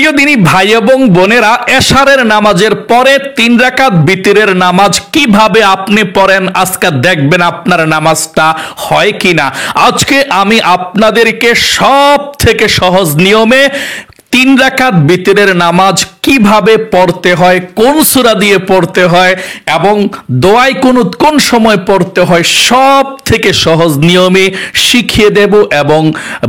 প্রিয় দিনী ভাই এবং বোনেরা, এশারের নামাজের পরে 3 রাকাত বিতিরের নামাজ কিভাবে আপনি পড়েন আজকে দেখবেন আপনার নামাজটা হয় কিনা। আজকে আমি আপনাদেরকে সব থেকে সহজ নিয়মে 3 রাকাত বিতিরের নামাজ কিভাবে পড়তে হয়, কোন সূরা দিয়ে পড়তে হয় এবং দোয়ায় কুনুত কোন সময় পড়তে হয়, সব থেকে সহজ নিয়মে শিখিয়ে দেব এবং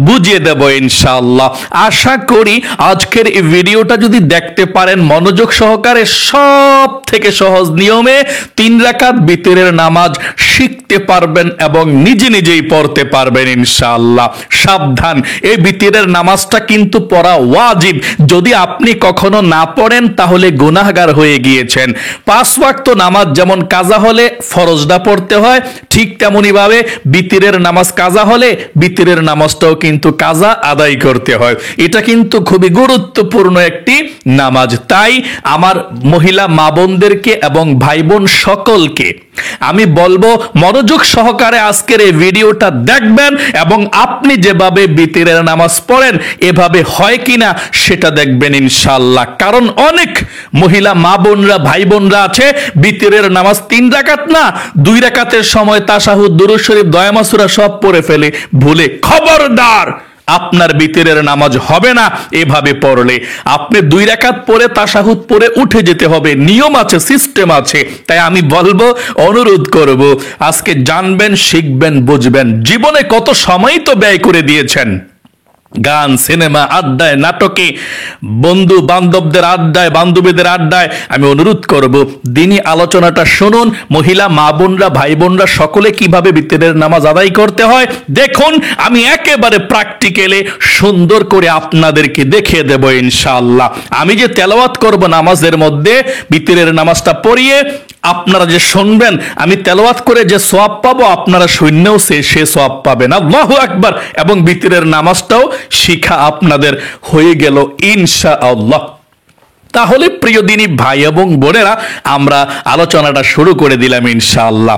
বুঝিয়ে দেব ইনশাআল্লাহ। আশা করি আজকের এই ভিডিওটা যদি দেখতে পারেন মনোযোগ সহকারে, সব থেকে সহজ নিয়মে 3 রাকাত বিতিরের নামাজ শিখতে পারবেন এবং নিজে নিজেই পড়তে পারবেন ইনশাআল্লাহ। সাবধান, এই বিতিরের নামাজটা কিন্তু পড়া ওয়াজিব। যদি আপনি কখনো না পড়েন তাহলে গুনাহগার হয়ে গিয়েছেন। 5 ওয়াক্ত নামাজ যেমন কাজা হলে ফরজটা পড়তে হয়, ঠিক তেমনি ভাবে বিতিরের নামাজ কাজা হলে বিতিরের নামাজটাও কিন্তু কাজা আদায় করতে হয়। এটা কিন্তু খুবই গুরুত্বপূর্ণ একটি নামাজ। তাই আমার মহিলা মা বোনদেরকে এবং ভাই বোন সকলকে আমি বলবো মনোযোগ সহকারে আজকের এই ভিডিওটা দেখবেন এবং আপনি যেভাবে বিতিরের নামাজ পড়েন এভাবে হয় কিনা সেটা দেখবেন ইনশাআল্লাহ। কারণ অনেক মহিলা মা বোনরা ভাই বোনরা আছে বিতিরের নামাজ 3 রাকাত না 2 রাকাতের সময় তাশাহুদ, দুরূদ শরীফ, দোয়া সূরা সব পড়ে ফেলে ভুলে। খবরদার, আপনার বিতিরের নামাজ হবে না এভাবে পড়লে। আপনি 2 রাকাত পড়ে তাশাহুদ পড়ে উঠে যেতে হবে, নিয়ম আছে, সিস্টেম আছে। তাই আমি বলবো, অনুরোধ করব, আজকে জানবেন, শিখবেন, বুঝবেন। জীবনে কত সময় তো ব্যয় করে দিয়েছেন গান, সিনেমা, আড্ডায়, নাটকে, বন্ধু বান্ধবদের আড্ডায়, বান্ধবীদের আড্ডায়। আমি অনুরোধ করব দিনী আলোচনাটা শুনুন। মহিলা মা বোনরা ভাই বোনরা সকলে কিভাবে বিতিরের নামাজ আদায় করতে হয় দেখুন। আমি একেবারে প্র্যাকটিক্যালি সুন্দর করে আপনাদেরকে দেখিয়ে দেব ইনশাআল্লাহ। আমি যে তেলাওয়াত করব নামাজের মধ্যে বিতিরের নামাজটা পড়িয়ে, আপনারা যে শুনবেন আমি তেলাওয়াত করে যে সওয়াব পাবো, আপনারা শূন্যও সে সওয়াব পাবেন। আল্লাহু আকবার। এবং বিতিরের নামাজটাও শিখা আপনাদের হয়ে গেল ইনশাআল্লাহ। তাহলে প্রিয় দিনী ভাই এবং বোনেরা, আমরা আলোচনাটা শুরু করে দিলাম ইনশাআল্লাহ।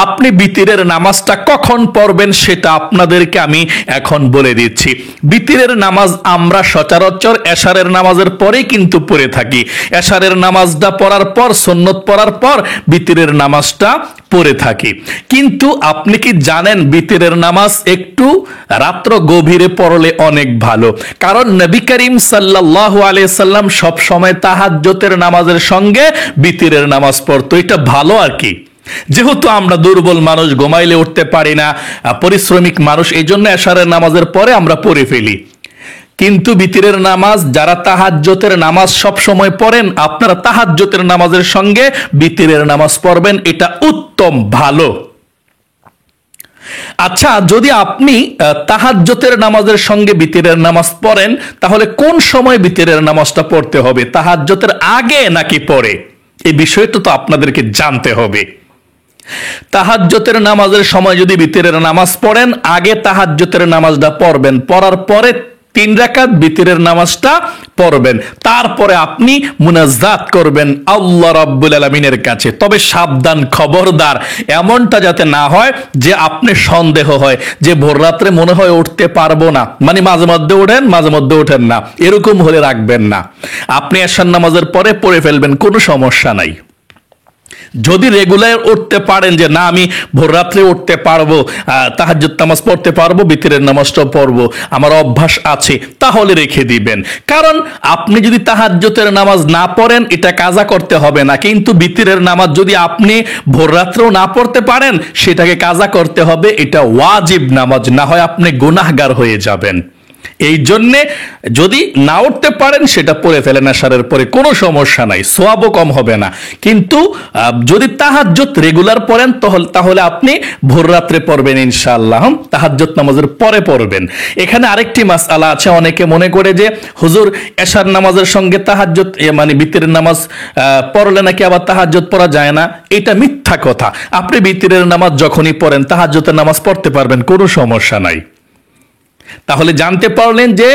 আপনি বিতিরের নামাজটা কখন পড়বেন সেটা আপনাদেরকে আমি এখন বলে দিচ্ছি। বিতিরের নামাজ আমরা সচরাচর এশারের নামাজের পরেই কিন্তু পড়ে থাকি। এশারের নামাজটা পড়ার পর, সুন্নত পড়ার পর বিতিরের নামাজটা পড়ে থাকি। কিন্তু আপনি কি জানেন বিতিরের নামাজ একটু রাত্র গভীরে পড়লে অনেক ভালো। কারণ নবী করিম সাল্লাল্লাহু আলাইহি সাল্লাম সব সময় তাহাজ্জুদের নামাজের সঙ্গে বিতিরের নামাজ পড়তো। এটা ভালো আর কি। যেহেতু আমরা দুর্বল মানুষ, ঘুমাইলে উঠতে পারি না, পরিশ্রমিক মানুষ, এই জন্য এশারের নামাজের পরে আমরা পড়ে ফেলি। কিন্তু বিতিরের নামাজ যারা তাহাজ্জুদের নামাজ সব সময় পড়েন, আপনারা তাহাজ্জুদের নামাজের সঙ্গে বিতিরের নামাজ পড়বেন, এটা উত্তম, ভালো। আচ্ছা, যদি আপনি তাহাজ্জুদের নামাজের সঙ্গে বিতিরের নামাজ পড়েন তাহলে কোন সময় বিতিরের নামাজটা পড়তে হবে? তাহাজ্জুদের আগে নাকি পরে? এই বিষয়টা তো আপনাদেরকে জানতে হবে। তাহাজ্জুদের নামাজের সময় যদি বিতিরের নামাজ পড়েন, আগে তাহাজ্জুদের নামাজটা পড়বেন, পড়ার পরে 3 রাকাত বিতিরের নামাজটা পড়বেন, তারপরে আপনি মুনাজাত করবেন আল্লাহ রাব্বুল আলামিনের কাছে। তবে সাবধান, খবরদার, এমনটা যাতে না হয় যে আপনি সন্দেহ হয় যে ভোর রাত্রে মনে হয় উঠতে পারবো না, মানে মাঝে মধ্যে ওঠেন মাঝে মধ্যে ওঠেন না, এরকম হলে রাখবেন না। আপনি এশার নামাজের পরে পড়ে ফেলবেন, কোনো সমস্যা নাই। যদি রেগুলার উঠতে পারেন যে না আমি ভোর রাত্রে উঠতে পারবো, তাহাজ্জুদ নামাজ পড়তে পারবো, বিতিরের নামাজটাও পড়বো, আমার অভ্যাস আছে, তাহলে রেখে দিবেন। কারণ আপনি যদি তাহাজ্জুদের নামাজ না পড়েন এটা কাজা করতে হবে না, কিন্তু বিতিরের নামাজ যদি আপনি ভোর রাত্রেও না পড়তে পারেন সেটাকে কাজা করতে হবে। এটা ওয়াজিব নামাজ, না হয় আপনি গুনাহগার হয়ে যাবেন। এই জন্যে যদি না উঠতে পারেন সেটা পড়ে ফেলেন এশারের পরে, কোনো সমস্যা নাই, সওয়াবও কম হবে না। কিন্তু যদি তাহাজ্জুদ রেগুলার পড়েন তাহলে আপনি ভোর রাত্রে পড়বেন ইনশাআল্লাহ, তাহাজ্জুদ নামাজের পরে পড়বেন। এখানে আরেকটি মাসআলা আছে, অনেকে মনে করে যে হুজুর এশার নামাজের সঙ্গে তাহাজ্জুদ মানে বিতিরের নামাজ পড়লে নাকি আবার তাহাজ্জুদ পড়া যায় না। এটা মিথ্যা কথা। আপনি বিতিরের নামাজ যখনই পড়েন তাহাজ্জুদের নামাজ পড়তে পারবেন, কোনো সমস্যা নাই। তাহলে জানতে পারলেন যে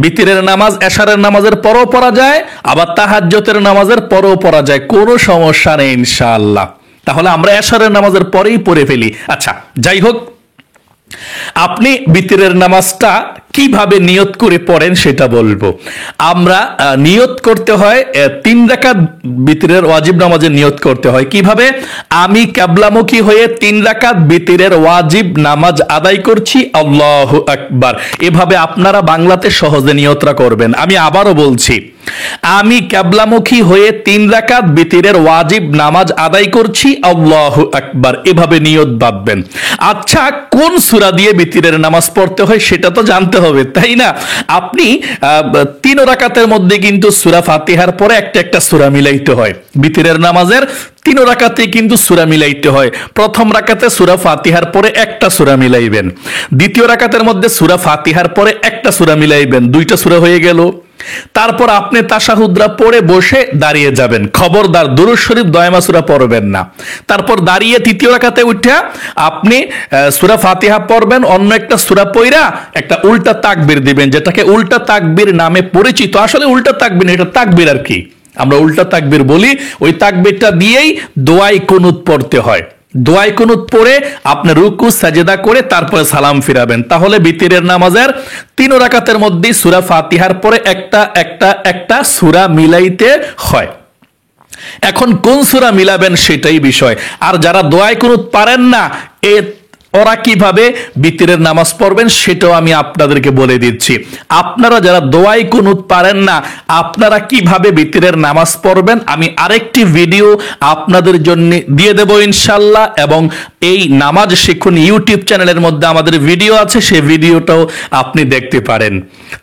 বিতিরের নামাজ এশারের নামাজের পরও পড়া যায়, আবার তাহাজ্জুদের নামাজের পরও পড়া যায়, কোনো সমস্যা নেই ইনশাআল্লাহ। তাহলে আমরা এশারের নামাজের পরেই পড়ে ফেলি। আচ্ছা, যাই হোক, আপনি বিতিরের নামাজটা কিভাবে নিয়ত করে পড়েন সেটা বলবো। আমরা নিয়ত করতে হয় 3 রাকাত বিতিরের ওয়াজিব নামাজের নিয়ত করতে হয় কিভাবে? আমি কিবলামুখী হয়ে 3 রাকাত বিতিরের ওয়াজিব নামাজ আদায় করছি, আল্লাহু আকবার। এভাবে আপনারা বাংলাতে সহজে নিয়তটা করবেন। আমি আবারও বলছি, আমি কিবলামুখী হয়ে 3 রাকাত বিতিরের ওয়াজিব নামাজ আদায় করছি, আল্লাহু আকবার। এভাবে নিয়ত বাঁধবেন। আচ্ছা, কোন সূরা দিয়ে বিতিরের নামাজ পড়তে হয় সেটা তো জানতে হবে, তাই না? আপনি 3 রাকাতের মধ্যে কিন্তু সূরা ফাতিহার পরে একটা একটা সূরা মিলাইতে হয়। বিতিরের নামাজের 3 রাকাতে কিন্তু সূরা মিলাইতে হয়। প্রথম রাকাতে সূরা ফাতিহার পরে একটা সূরা মিলাইবেন, দ্বিতীয় রাকাতের মধ্যে সূরা ফাতিহার পরে একটা সূরা মিলাইবেন, 2টা সূরা হয়ে গেল। তারপর আপনি তাশাহুদরা পড়ে বসে দাঁড়িয়ে যাবেন। খবরদার দুরূদ শরীফ দয়মা সূরা পড়বেন না। তারপর দাঁড়িয়ে তৃতীয় রাকাতে উঠে আপনি সূরা ফাতিহা পড়বেন, অন্য একটা সূরা পড়া একটা উল্টা তাকবীর দিবেন, যেটাকে উল্টা তাকবীর নামে পরিচিত। আসলে উল্টা তাকবীর না, এটা তাকবীর আর কি, আমরা উল্টা তাকবীর বলি। ওই তাকবীরটা দিয়েই দোয়াই কুনুত পড়তে হয়। দোয়াই কুনুত পড়ে আপনি রুকু সাজদা করে তারপরে সালাম ফিরাবেন। তাহলে বিতিরের নামাজের 3 রাকাতের মধ্যে সূরা ফাতিহার পরে একটা সূরা মিলাইতে হয়। এখন কোন সূরা মিলাবেন সেটাই বিষয়। আর যারা দোয়াই কুনুত পারেন না, ওরা কিভাবে বিতিরের নামাজ পড়বেন সেটাও আমি আপনাদেরকে বলে দিচ্ছি। আপনারা যারা দোয়াই কুনুত পারেন না, আপনারা কিভাবে বিতিরের নামাজ পড়বেন আমি আরেকটি ভিডিও আপনাদের জন্য দিয়ে দেব ইনশাল্লাহ। এবং এই নামাজ শিখুন ইউটিউব চ্যানেলের মধ্যে আমাদের ভিডিও আছে, সেই ভিডিওটাও আপনি দেখতে পারেন,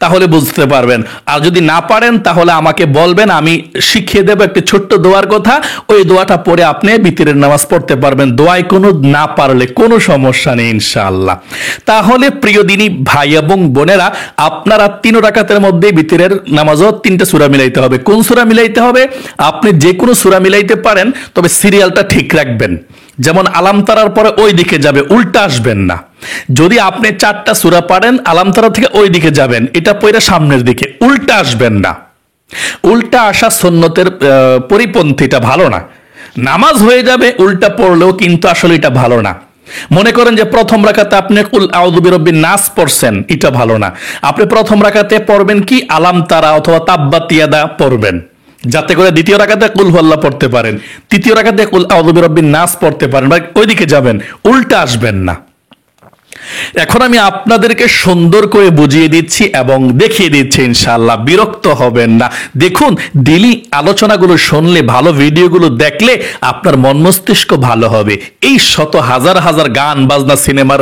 তাহলে বুঝতে পারবেন। আর যদি না পারেন তাহলে আমাকে বলবেন, আমি শিখিয়ে দেব একটি ছোট্ট দোয়ার কথা। ওই দোয়াটা পড়ে আপনি বিতিরের নামাজ পড়তে পারবেন, দোয়াই কুনুত না পারলে কোনো সমস্যা নেই ইনশাআল্লাহ। তাহলে প্রিয় দিনী ভাই এবং বোনেরা, আপনারা 3 রাকাতের মধ্যে বিতিরের নামাজও 3টা সূরা মিলাইতে হবে। কোন সূরা মিলাইতে হবে? আপনি যে কোনো সূরা মিলাইতে পারেন, তবে সিরিয়ালটা ঠিক রাখবেন। যেমন আলাম তারার পরে ওই দিকে যাবে, উল্টা আসবেন না। যদি আপনি 4টা সূরা পারেন, আলাম তারা থেকে ওই দিকে যাবেন, এটা পড়ে সামনের দিকে, উল্টা আসবেন না। উল্টা আসা সুন্নতের পরিপন্থীটা ভালো না। নামাজ হয়ে যাবে উল্টা পড়লেও, কিন্তু আসলে এটা ভালো না। মনে করেন যে প্রথম রাকাতে আপনি কুল আউযু বিরাব্বিন নাস পড়ছেন, এটা ভালো না। আপনি প্রথম রাকাতে পড়বেন কি আলাম তারা অথবা তাব্বাত ইয়াদা পড়বেন, যাতে করে দ্বিতীয় রাকাতে কুল হুয়াল্লাহ পড়তে পারেন, তৃতীয় রাকাতে কুল আউযু বিরাব্বিন নাস পড়তে পারেন, বা ওইদিকে যাবেন, উল্টা আসবেন না। এখন আমি আপনাদেরকে সুন্দর করে বুঝিয়ে দিচ্ছি এবং দেখিয়ে দিচ্ছি, ইনশাআল্লাহ বিরক্ত হবেন না। দেখুন, ডেইলি আলোচনাগুলো শুনলে, ভালো ভিডিওগুলো দেখলে আপনার মন মস্তিষ্ক ভালো হবে। এই শত হাজার হাজার গান বাজনা সিনেমার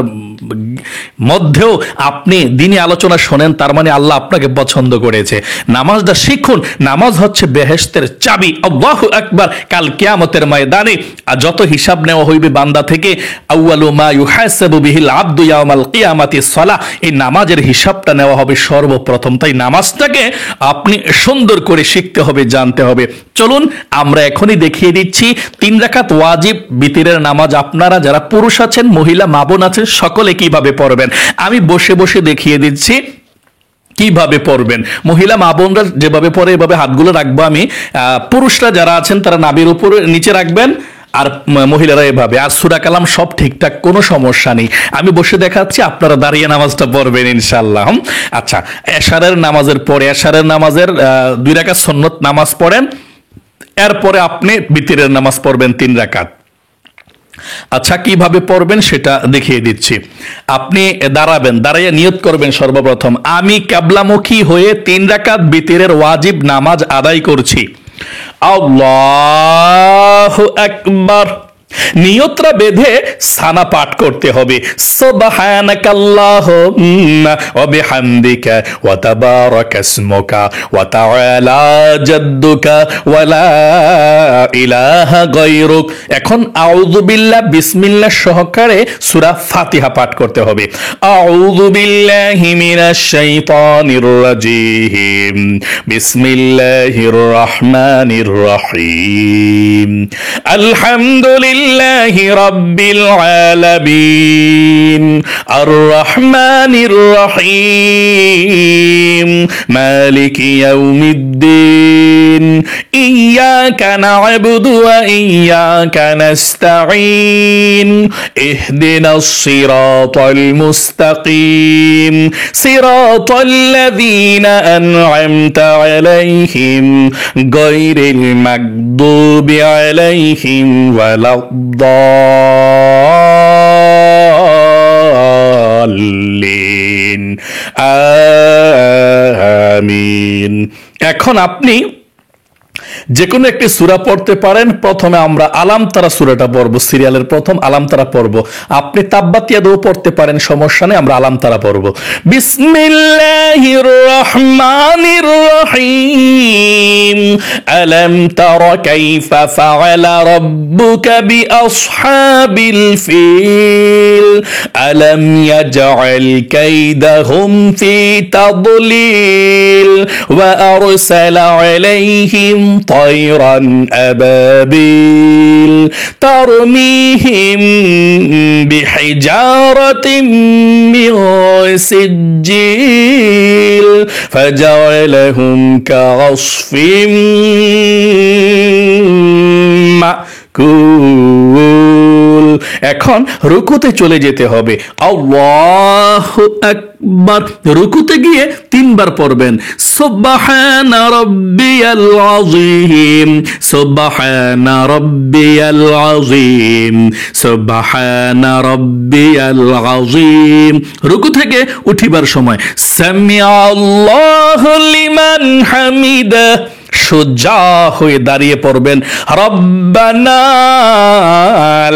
মধ্যেও আপনি দিনী আলোচনা শোনেন, তার মানে আল্লাহ আপনাকে পছন্দ করেছে। নামাজটা শিখুন, নামাজ হচ্ছে বেহেশতের চাবি। আল্লাহু আকবার। কাল কিয়ামতের ময়দানে যত হিসাব নেওয়া হইবে বান্দা থেকে, আউয়ালু মা ইউহাসাবু বিহিল আবদু ইয়াউমাল কিয়ামাতি সালাহ, এই নামাজের হিসাবটা নেওয়া হবে সর্বপ্রথম। তাই নামাজটাকে আপনি সুন্দর করে শিখতে হবে, জানতে হবে। চলুন আমরা এখনই দেখিয়ে দিচ্ছি 3 রাকাত ওয়াজিব বিতিরের নামাজ আপনারা যারা পুরুষ আছেন, মহিলা মা বোন আছেন, সকলে কিভাবে পড়বেন। আমি বসে বসে দেখিয়ে দিচ্ছি কিভাবে পড়বেন। মহিলা মা বোনরা যেভাবে পড়ে এভাবে হাতগুলো রাখবো আমি। পুরুষরা যারা আছেন তারা নাভির উপরে নিচে রাখবেন, আর মহিলারা এভাবে। আর সূরা কালাম সব ঠিকঠাক, কোনো সমস্যা নেই। আমি বসে দেখাচ্ছি, আপনারা দাঁড়িয়ে নামাজটা পড়বেন ইনশাআল্লাহ। আচ্ছা, এশারের নামাজের পরে, এশারের নামাজের 2 রাকাত সুন্নত নামাজ পড়েন, এরপরে আপনি বিতিরের নামাজ পড়বেন 3 রাকাত। আচ্ছা, কিভাবে পড়বেন সেটা দেখিয়ে দিচ্ছি। আপনি দাঁড়াবেন, দাঁড়িয়ে নিয়ত করবেন সর্বপ্রথম, আমি কিবলামুখী হয়ে 3 রাকাত বিতিরের ওয়াজিব নামাজ আদায় করছি, আল্লাহু আকবার। নিয়তটা বেঁধে সানা পাঠ করতে হবে, সুবহানাকাল্লাহুম্মা ওয়া বিহামদিকা ওয়া তাবারাকা ইসমুকা ওয়া তাআলা জাদ্দুকা ওয়া লা ইলাহা গায়রুক। এখন আউযু বিল্লাহ বিসমিল্লাহ সহকারে সূরা ফাতিহা পাঠ করতে হবে। আউযু বিল্লাহি মিনাশ শাইতানির রাজীম, বিসমিল্লাহির রহমানির রহিম, আলহামদুলিল্লাহি রাব্বিল আলামিন, আর রহমানির রহিম, মালিকি ইয়াউমিদ্দিন, ইয়্যাকা ইয়্যাকা না'বুদু ওয়া ইয়্যাকা নাস্তাঈন ইহদিনাস সিরাতাল মুস্তাকিম সিরাতাল লাযীনা আন'আমতা আলাইহিম গায়রিল মাগদুবি আলাইহিম ওয়ালাদ-দাল্লিন আমিন। এখন আপনি যে কোনো একটি সূরা পড়তে পারেন। প্রথমে আমরা আলাম তারা সূরাটা পড়বো, সিরিয়ালের প্রথম আলাম তারা পড়বো। আপনি তাব্বাত ইয়াদাও পড়তে পারেন, সমস্যা নেই, আমরা আলাম তারা পড়বো। বিসমিল্লাহির রহমানির রহিম আলাম তারা কাইফা ফাআলা রাব্বুকা বিআসহাবিল ফিল আলাম ইয়াজআল কাইদাহুম ফি তাদলিল ওয়া আরসালা আলাইহিম طيرا أبابيل ترميهم بحجارة من سجيل فجعلهم كعصف মাকুল। এখন রুকুতে চলে যেতে হবে। আল্লাহু আকবার। রুকুতে গিয়ে 3 বার পড়বেন সুবহানা রাব্বিয়াল আযীম সুবহানা রাব্বিয়াল আযীম সুবহানা রাব্বিয়াল আযীম। রুকু থেকে উঠিবার সময় সামিআল্লাহু লিমান হামিদা, সোজা হয়ে দাঁড়িয়ে পড়বেন রব্বানা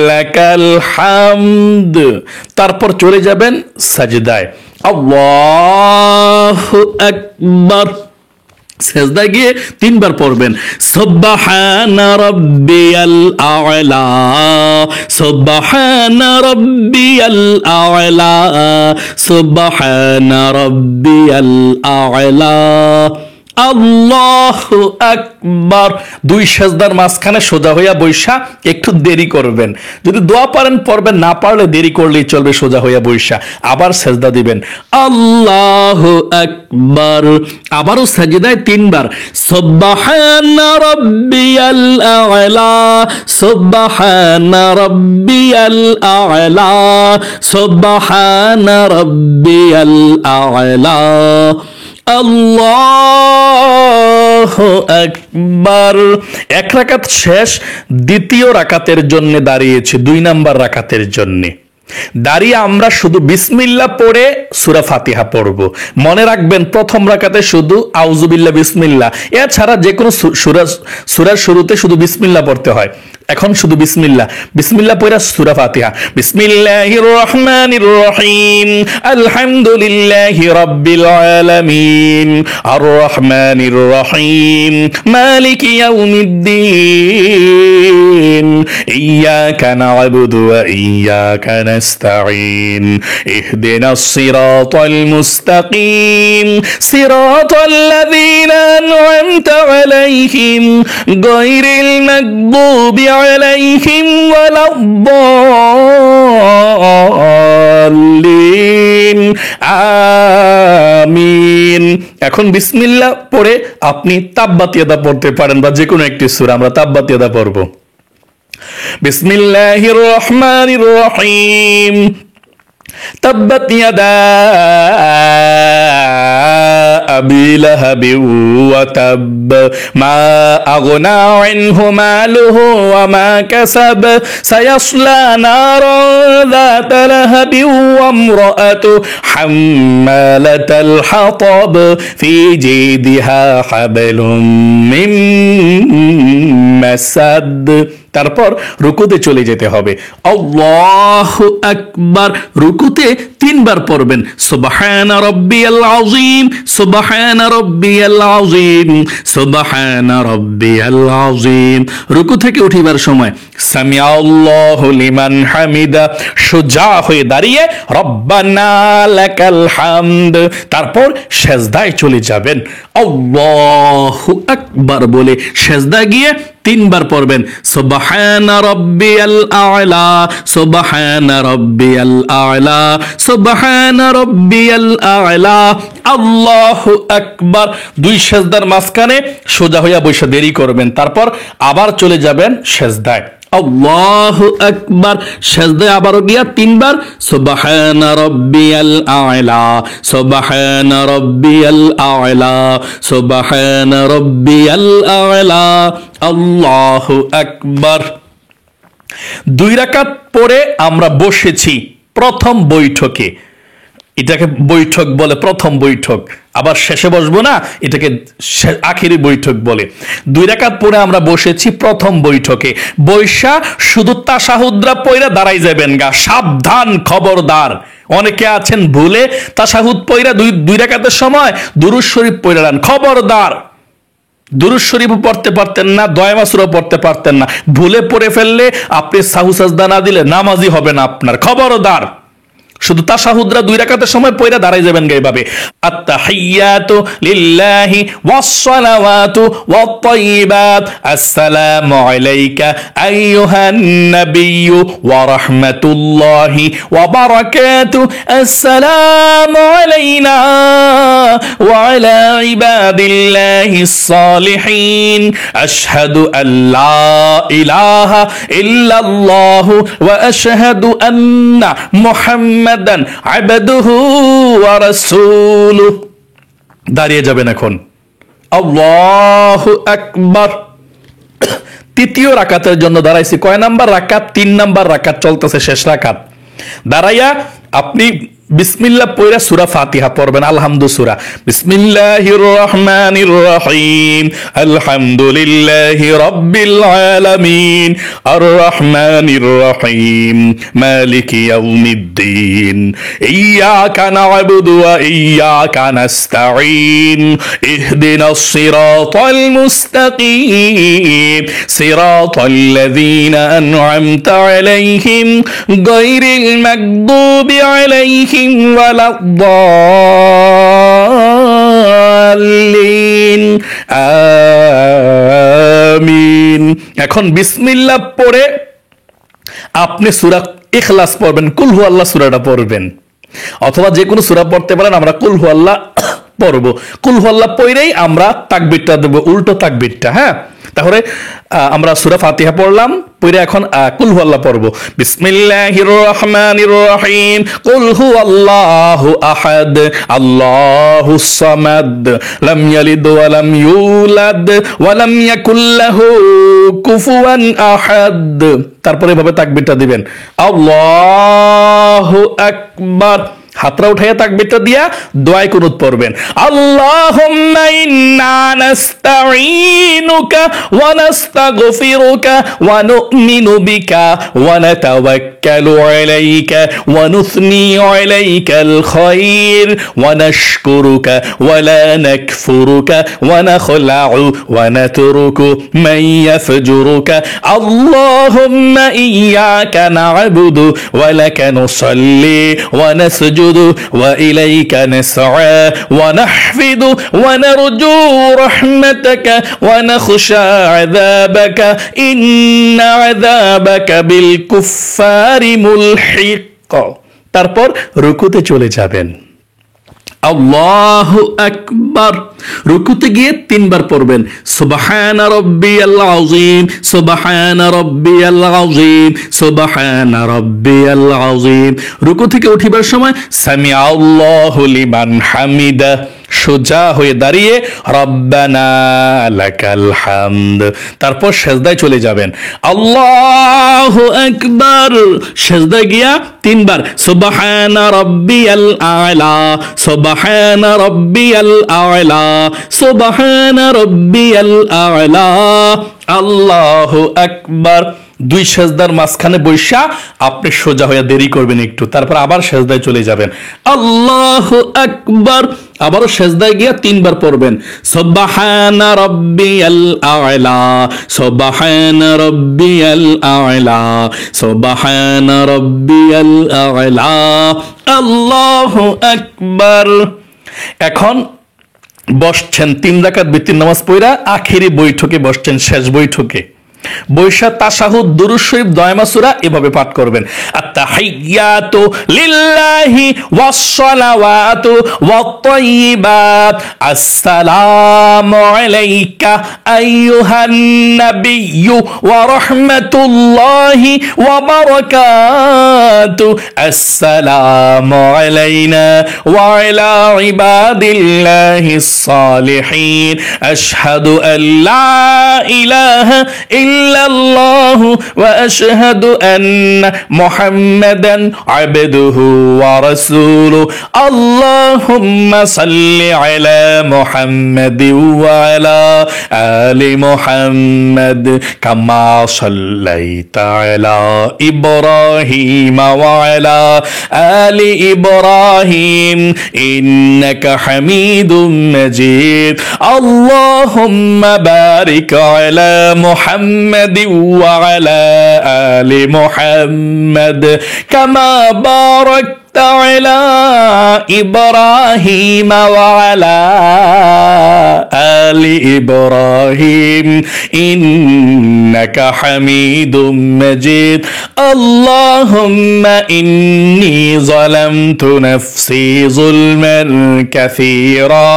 লাকাল হামদ। তারপর চলে যাবেন সাজদায়। আল্লাহু আকবার। সেজদায় গিয়ে 3 বার পড়বেন সুবহানা রাব্বিয়াল আ'লা সুবহানা রাব্বিয়াল আ'লা সুবহানা রাব্বিয়াল আ'লা। আল্লাহু আকবার। 2 সেজদার মাঝখানে সোজা হইয়া বৈশা একটু দেরি করবেন। যদি দোয়া পারেন পড়বেন, না পারলে দেরি করলেই চলবে, সোজা হইয়া বৈশা আবার সেজদা দিবেন আল্লাহু আকবার। আবারও সাজদায় 3 বার সুবহানা রাব্বিয়াল আ'লা সুবহানা রাব্বিয়াল আ'লা সুবহানা রাব্বিয়াল আ'লা। আল্লাহু আকবার। 1 রাকাত শেষ, দ্বিতীয় রাকাতের জন্য দাঁড়িয়েছে, 2 নাম্বার রাকাতের জন্য দাঁড়িয়ে আমরা শুধু বিসমিল্লাহ পড়ে সূরা ফাতিহা পড়ব। মনে রাখবেন প্রথম রাকাতে শুধু আউযুবিল্লাহ বিসমিল্লাহ, এছাড়া যে কোনো সূরার শুরুতে শুধু বিসমিল্লাহ পড়তে হয়। এখন শুধু বিসমিল্লাহ বিসমিল্লাহ পড়া সূরা ফাতিহা। বিসমিল্লাহির রহমানির রহিম আলহামদুলিল্লাহি রাব্বিল আলামিন আর রহমানির রহিম মালিকি ইয়াউমিদ্দিন ইয়্যাকা না'বুদু ওয়া ইয়্যাকা নাস্তাঈন ইহদিনাস সিরাতাল মুস্তাকিম সিরাতাল লাযীনা আন'আমতা আলাইহিম গায়রিল মাগদুবি আলাইহিম ওয়ালাদ-দাল্লিন আমিন। এখন বিসমিল্লাহ পড়ে আপনি তাব্বাত ইয়াদা পড়তে পারেন বা যে কোনো একটি সূরা। আমরা তাব্বাত ইয়াদা পড়ব। বিসমিল্লাহির রহমানির রহিম তাব্বাত ইয়াদা আবি লাহাবিন ওয়া তাব মা আগনা আনহু মালুহু ওয়া মা কাসাব সায়াসলা নারান যাতা লাহাবিন ওয়া ইমরাআতু হাম্মালাতাল হাতাব ফি জিদিহা হাবলুম মিন মাসাদ। তারপর রুকুতে চলে যেতে হবে। আল্লাহু আকবার। রুকুতে 3 বার পড়বেন সুবহানা রাব্বিয়াল আযীম সুবহানা রাব্বিয়াল আযীম সুবহানা রাব্বিয়াল আযীম। রুকু থেকে উঠিবার সময় সামিআল্লাহু লিমান হামিদা, সোজা হয়ে দাঁড়িয়ে রব্বানা লাকাল হামদ। তারপর সেজদায় চলে যাবেন আল্লাহু আকবার বলে সেজদা গিয়ে 3 বার পড়বেন সুবহানা সুবহানা রাব্বিয়াল আ'লা, সুবহানা রাব্বিয়াল আ'লা, সুবহানা রাব্বিয়াল আ'লা। আল্লাহু আকবার। দুই সেজদার মাঝখানে সোজা হইয়া বসে দেরি করবেন, তারপর আবার চলে যাবেন সেজদায়। আল্লাহু আকবার। সেজদায় আবারও গিয়া তিনবার সুবহানা রাব্বিয়াল আ'লা, সুবহানা রাব্বিয়াল আ'লা, সুবহানা রাব্বিয়াল আ'লা। আল্লাহু আকবার। দুই রাকাত পরে আমরা বসেছি প্রথম বৈঠকে, এটাকে বৈঠক বলে, প্রথম বৈঠক। আবার শেষে বসবো না, এটাকে আখেরি বৈঠক বলে। দুই রাকাত পরে আমরা বসেছি প্রথম বৈঠকে, বৈশা শুধু তাশাহুদরা পয়রা দাঁড়াই যাবেন গা। সাবধান, খবরদার। অনেকে আছেন ভুলে তাশাহুদ পয়রা দুই রাকাতের সময় দুরূদ শরীফ পয়রা নেন। খবরদার। দুরূদ শরীফও পড়তে পারতেন না, দোয়া মাসুরও পড়তে পারতেন না, ভুলে পড়ে ফেললে আপনি সাহু সাজদা না দিলে নামাজই হবে না আপনার। খবরদার। শুধু তাশাহুদরা দুই রাকাতের সময় পয়রা দাঁড়াই যাবেন গা এইভাবে। আত-তাহিয়াতু লিল্লাহি ওয়াস-সালাওয়াতু ওয়াত-তাইয়্যিবাত, আসসালামু আলাইকা আইয়ুহান নাবিয়্যু ওয়া রাহমাতুল্লাহি ওয়া বারাকাতুহু, আসসালামু আলাইনা ওয়া আলা ইবাদিল্লাহিস সালিহিন, আশহাদু আল্লা ইলাহা ইল্লাল্লাহু ওয়া আশহাদু আন্না মুহাম্মাদান আবদুহু ওয়া রাসূলুহু। দাঁড়িয়ে যাবেন এখন। আল্লাহু আকবার। তৃতীয় রাকাতের জন্য দাঁড়াইছি। কয় নাম্বার রাকাত? 3 নাম্বার রাকাত চলতেছে, শেষ রাকাত। দাঁড়াইয়া আপনি বিসমিল্লাহ পয়রা সূরা ফাতিহা পড়বেন, আলহামদু সূরা। বিসমিল্লাহির রহমানির রহিম, আলহামদুলিল্লাহি রাব্বিল আলামিন, আর রহমানির রহিম, মালিকি ইয়াউমিদ্দিন, ইয়্যাকা না'বুদু ওয়া ইয়্যাকা নাস্তাঈন, ইহদিনাস সিরাতাল মুস্তাকিম, সিরাতাল লাযীনা আন'আমতা আলাইহিম গায়রিল মাগদুবি আলাইহিম ওয়ালাদ-দাল্লিন, আমিন। এখন বিসমিল্লাহ পড়ে আপনি সূরা ইখলাস পড়বেন, কুল হু আল্লাহ সূরাটা পড়বেন, অথবা যে কোনো সূরা পড়তে পারেন। আমরা কুল হু আল্লাহ পড়ব। কুল হু আল্লাহ পড়েই আমরা তাকবীরটা দেব, উল্টো তাকবীরটা। হ্যাঁ, তাহলে আমরা সূরা ফাতিহা পড়লাম, পড়ে এখন কুল হু আল্লাহ পড়ব। বিসমিল্লাহির রহমানির রহিম, কুল হু আল্লাহু আহাদ, আল্লাহুস সামাদ, লাম ইয়ালিদ ওয়া লাম ইউলাদ ওয়া লাম ইয়াকুল লাহু কুফুয়ান আহাদ। তারপরে এভাবে তাকবীরটা দিবেন, আল্লাহু আকবার। হাতরা উঠাইয়া তাকবীরটা দিয়া দোয়ায় কুনুত পড়বেন। আল্লাহুম্মা ইন্না নাস্তাঈনুকা ওয়া নাস্তাগফিরুকা ওয়া নু'মিনু বিকা ওয়া নাতাওয়াক্কালু আলাইকা ওয়া নুসনি আলাইকাল খায়র ওয়া নাশকুরুকা ওয়া লা নাকফুরুকা ওয়া নাখলাউ ওয়া নাতরুকু মান ইয়াফজুরুকা। আল্লাহুম্মা ইয়্যাকা না'বুদু ওয়া লাকা নুসাল্লি ওয়া নাসজুদু وإليك نسعى ونحفد ونرجو رحمتك ونخشى عذابك إن عذابك بالكفار ملحق। তারপর রুকুতে চলে যাবেন। আল্লাহু আকবার। রুকুতে গিয়ে 3 বার পড়বেন, সুবহানা রাব্বিয়াল আযীম, সুবহানা রাব্বিয়াল আযীম, সুবহানা রাব্বিয়াল আযীম। রুকু থেকে উঠিবার সময় সামিআ আল্লাহু লিমান হামিদা, সোজা হয়ে দাঁড়িয়ে রব্বানা লাকাল হামদ। তারপর সেজদায় চলে যাবেন, আল্লাহু আকবার। সেজদায় গিয়া 3 বার সুবহানা রাব্বিয়াল আ'লা, সুবহানা রাব্বিয়াল আ'লা, সুবহানা রাব্বিয়াল আ'লা। আল্লাহু আকবার। 2 সেজদার মাঝখানে বৈশা আপনি সোজা হয়ে দেরি করবেন একটু, তারপর আবার সেজদায় চলে যাবেন, আল্লাহু আকবার। আবারও সেজদায় গিয়া 3 বার পড়বেন, সুবহানা রাব্বিয়াল আ'লা, সুবহানা রাব্বিয়াল আ'লা, সুবহানা রাব্বিয়াল আ'লা। আল্লাহু আকবার। এখন বসছেন 3 রাকাত বিতির নামাজ পড়া, আখেরি বৈঠকে বসছেন, শেষ বৈঠকে। বৈশা তাশাহুদ দুরূদ শরীফ দয়মা সূরা এভাবে পাঠ করবেন, আত-তাহিয়াতু লিল্লাহি ওয়াস-সালাওয়াতু ওয়াত-তাইয়্যিবাত, আসসালামু আলাইকা আইয়ুহান নাবিয়্যু ওয়া রাহমাতুল্লাহি ওয়া বারাকাতু, আসসালামু আলাইনা ওয়া আলা ইবাদিল্লাহিস সালিহিন, আশহাদু আল লা ইলাহা ইল্লাল্লাহু ওয়া আশহাদু আন্না মুহাম্মাদান আবদুহু ওয়া রাসূলুহু, আল্লাহুম্মা সাল্লি আলা মুহাম্মাদিন ওয়া আলা আলি মুহাম্মাদ কামা সাল্লাইতা আলা ইব্রাহিম ওয়া আলা আলি ইব্রাহিম ইন্নাকা হামিদুম মাজিদ, আল্লাহুম্মা বারিক আলা মুহাম্মাদ ওয়া আলা আলি মুহাম্মাদ কামা বারাকতা আলা ইব্রাহিম ওয়া আলা আলি ইব্রাহিম ইন্নাকা হামিদুম মাজিদ, আল্লাহুম্মা ইন্নী যালামতু নাফসি যুলমান কাসীরা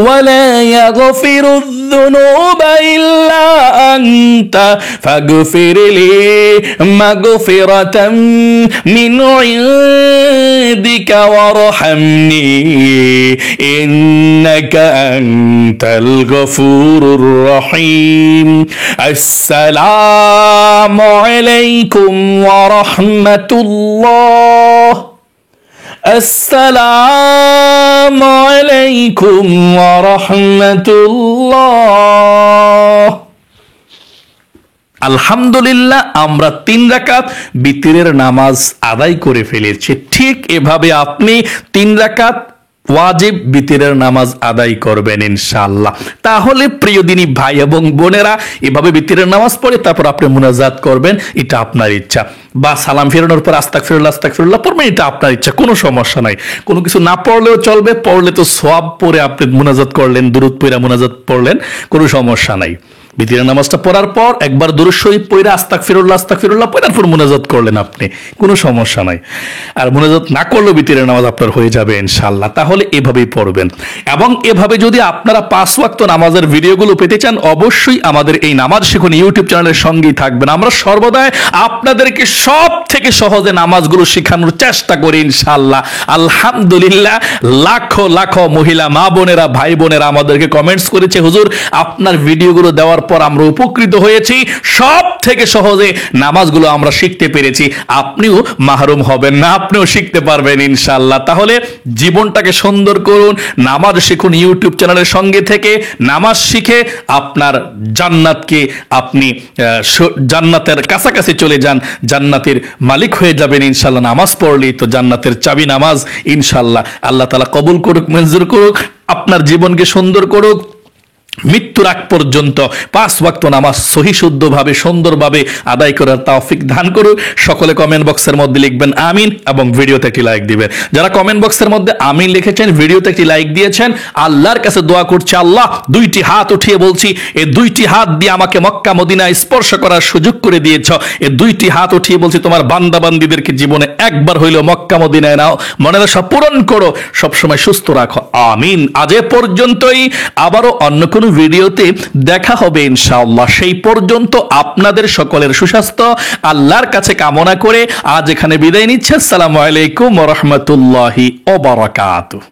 ওয়া লা ইয়াগফিরুয যুনুবা ইল্লা আনতা ফাগফিরলি মাগফিরাতাম মিন ইনদিকা ওয়ারহামনি ইন্নাকা আনতাল গফুরুর রহিম, আসসালামু আলাইকুম ওয়া রাহমাতুল্লাহ, আসসালামু আলাইকুম ওয়া রাহমাতুল্লাহ। আলহামদুলিল্লাহ, আমরা 3 রাকাত বিতরের নামাজ আদায় করে ফেলেছি। ঠিক এভাবে আপনি 3 রাকাত ওয়াজিব বিতরের নামাজ আদায় করবেন ইনশাআল্লাহ। তাহলে প্রিয় দিনী ভাই এবং বোনেরা, এভাবে বিতরের নামাজ পড়ে তারপর আপনি মুনাজাত করবেন, এটা আপনার ইচ্ছা, বা সালাম ফেরানোর পর আস্তাগফিরুল্লাহ আস্তাগফিরুল্লাহ পড়বেন, এটা আপনার ইচ্ছা, কোনো সমস্যা নাই। কোনো কিছু না পড়লেও চলবে, পড়লে তো সওয়াব পড়ে আপনি মুনাজাত করলেন, দুরূদ পড়ে মুনাজাত পড়লেন, কোনো সমস্যা নাই। বিতরের নামাজটা পড়ার পর একবার দুরূদ শরীফ পড়ে আস্তাগফিরুল্লাহ পড়ার পর মুনাজাত করলেন আপনি, কোনো সমস্যা নাই। আর মুনাজাত না করলেও বিতরের নামাজ আপনার হয়ে যাবে ইনশাআল্লাহ। তাহলে এভাবেই পড়বেন। এবং এভাবে যদি আপনারা 5 ওয়াক্ত নামাজের ভিডিওগুলো পেতে চান, অবশ্যই আমাদের এই নামাজ শিখুন ইউটিউব চ্যানেলের সঙ্গেই থাকবেন। আমরা সর্বদাই আপনাদেরকে সব থেকে সহজে নামাজগুলো শেখানোর চেষ্টা করি ইনশাআল্লাহ। আলহামদুলিল্লাহ, লাখো লাখো মহিলা মা বোনেরা ভাই বোনেরা আমাদেরকে কমেন্টস করেছে, হুজুর আপনার ভিডিওগুলো দেওয়ার পর আমরা উপকৃত হয়েছি, সব থেকে সহজে নামাজগুলো আমরা শিখতে পেরেছি। আপনিও মাহরুম হবেন না, আপনিও শিখতে পারবেন ইনশাআল্লাহ। তাহলে জীবনটাকে সুন্দর করুন, নামাজ শিখুন ইউটিউব চ্যানেলের সঙ্গে থেকে। নামাজ শিখে আপনার জান্নাতকে আপনি জান্নাতের কাছাকাছি চলে যান, জান্নাতের মালিক হয়ে যাবেন ইনশাআল্লাহ। নামাজ পড়লেই তো জান্নাতের চাবি নামাজ ইনশাআল্লাহ। আল্লাহ তাআলা কবুল করুক, মঞ্জুর করুক, আপনার জীবনকে সুন্দর করুক। মৃত্যুর আগ পর্যন্ত 5 ওয়াক্ত নামাজ সহি শুদ্ধভাবে সুন্দরভাবে আদায় করার তৌফিক দান করুক। সকলে কমেন্ট বক্সের মধ্যে লিখবেন আমিন এবং ভিডিওতে একটি লাইক দিবেন। যারা কমেন্ট বক্সের মধ্যে আমিন লিখেছেন, ভিডিওতে একটি লাইক দিয়েছেন, আল্লাহর কাছে দোয়া করছি, আল্লাহ 2টি হাত উঠিয়ে বলছি, এই 2টি হাত দিয়ে আমাকে মক্কা মদিনা স্পর্শ করার সুযোগ করে দিয়েছ। এই 2টি হাত উঠিয়ে বলছি, তোমার বান্দা বান্দীদেরকে জীবনে একবার হইলেও মক্কা মদিনায় নাও, মনের আশা পূরণ করো, সবসময় সুস্থ রাখো, আমিন। আজ এ পর্যন্তই, আবারও অন্য কোনো ভিডিওতে দেখা হবে ইনশাআল্লাহ। সেই পর্যন্ত আপনাদের সকলের সুস্বাস্থ্য আল্লাহর কাছে কামনা করে আজ এখানে বিদায় নিচ্ছে। আসসালামু আলাইকুম ওয়া রাহমাতুল্লাহি ওয়া বারাকাতুহু।